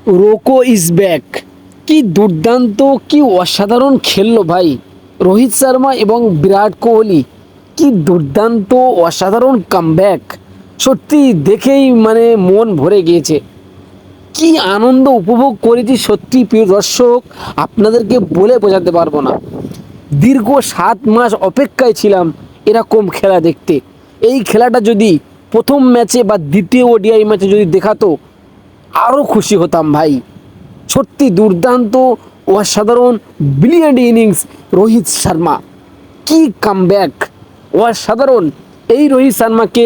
রোকো is back. কি দুর্দান্ত, কি অসাধারণ খেললো ভাই রোহিত শর্মা এবং বিরাট কোহলি। কি দুর্দান্ত অসাধারণ কামব্যাক। সত্যি দেখেই মানে মন ভরে গিয়েছে। কি আনন্দ উপভোগ করেছি সত্যি প্রিয় দর্শক, আপনাদেরকে বলে বোঝাতে পারবো না। দীর্ঘ 7 মাস অপেক্ষায় ছিলাম এরকম খেলা দেখতে। এই খেলাটা যদি প্রথম ম্যাচে বা দ্বিতীয় ওডিআই ম্যাচে যদি দেখাতো আরও খুশি হতাম ভাই। সত্যি দুর্দান্ত অসাধারণ ব্রিলিয়ান্ট ইনিংস রোহিত শর্মা। কি কামব্যাক, অসাধারণ। এই রোহিত শর্মাকে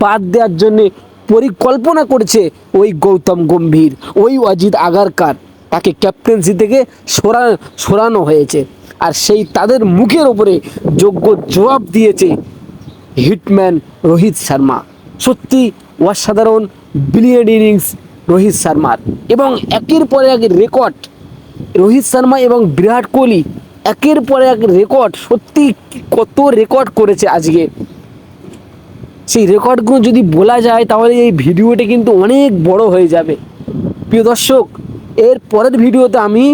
বাদ দেওয়ার জন্যে পরিকল্পনা করেছে ওই গৌতম গম্ভীর, ওই অজিত আগারকার। তাকে ক্যাপ্টেন্সি থেকে সরানো হয়েছে, আর সেই তাদের মুখের ওপরে যোগ্য জবাব দিয়েছে হিটম্যান রোহিত শর্মা। সত্যি অসাধারণ ব্রিলিয়ান্ট ইনিংস রোহিত শর্মার, এবং একের পর এক রেকর্ড রোহিত শর্মা এবং বিরাট কোহলি একের পর এক রেকর্ড। সত্যি কত রেকর্ড করেছে আজকে। সেই রেকর্ডগুলো যদি বলা যায় তাহলে এই ভিডিওটা কিন্তু অনেক বড় হয়ে যাবে প্রিয় দর্শক। এর পরের ভিডিওতে আমি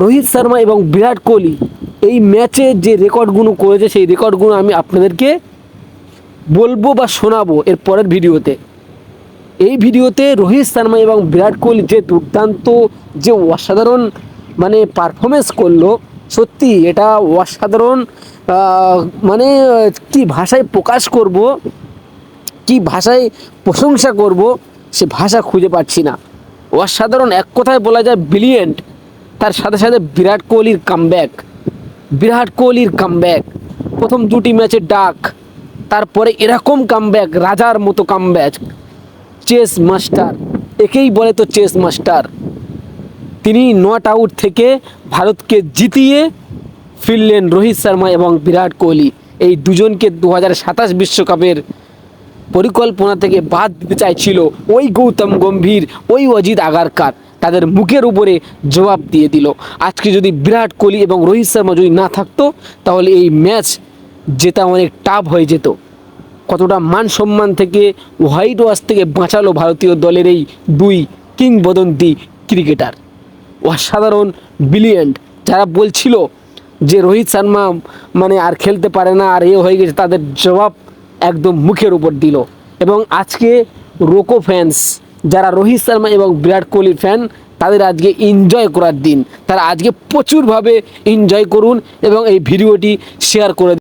রোহিত শর্মা এবং বিরাট কোহলি এই ম্যাচে যে রেকর্ডগুলো করেছে সেই রেকর্ডগুলো আমি আপনাদেরকে বলবো বা শোনাবো এর পরের ভিডিওতে। এই ভিডিওতে রোহিত শর্মা এবং বিরাট কোহলি যে দুর্দান্ত, যে অসাধারণ মানে পারফরমেন্স করলো, সত্যি এটা অসাধারণ। মানে কি ভাষায় প্রকাশ করব, কি ভাষায় প্রশংসা করব, সে ভাষা খুঁজে পাচ্ছি না। অসাধারণ, এক কথায় বলা যায় ব্রিলিয়েন্ট। তার সাথে সাথে বিরাট কোহলির কামব্যাক, বিরাট কোহলির কামব্যাক, প্রথম দুটি ম্যাচে ডাক, তারপরে এরকম কামব্যাক, রাজার মতো কামব্যাক। চেস মাস্টার, একেই বলে তো চেস মাস্টার। তিনি নট আউট থেকে ভারতকে জিতিয়ে ফিরলেন রোহিত শর্মা এবং বিরাট কোহলি। এই দুজনকে 2027 বিশ্বকাপের পরিকল্পনা থেকে বাদ দিতে চাইছিল ওই গৌতম গম্ভীর, ওই অজিত আগারকার। তাদের মুখের উপরে জবাব দিয়ে দিল। আজকে যদি বিরাট কোহলি এবং রোহিত শর্মা যদি না থাকতো তাহলে এই ম্যাচ জেতা অনেক টাফ হয়ে যেত। কতটা মান সম্মান থেকে, হোয়াইট ওয়াশ থেকে বাঁচালো ভারতীয় দলের এই দুই কিংবদন্তি ক্রিকেটার। অসাধারণ, ব্রিলিয়েন্ট। যারা বলছিল যে রোহিত শর্মা মানে আর খেলতে পারে না, আর এ হয়ে গেছে, তাদের জবাব একদম মুখের উপর দিল। এবং আজকে রোকো ফ্যান্স, যারা রোহিত শর্মা এবং বিরাট কোহলির ফ্যান, তাদের আজকে এনজয় করার দিন। তারা আজকে প্রচুরভাবে এনজয় করুন এবং এই ভিডিওটি শেয়ার করে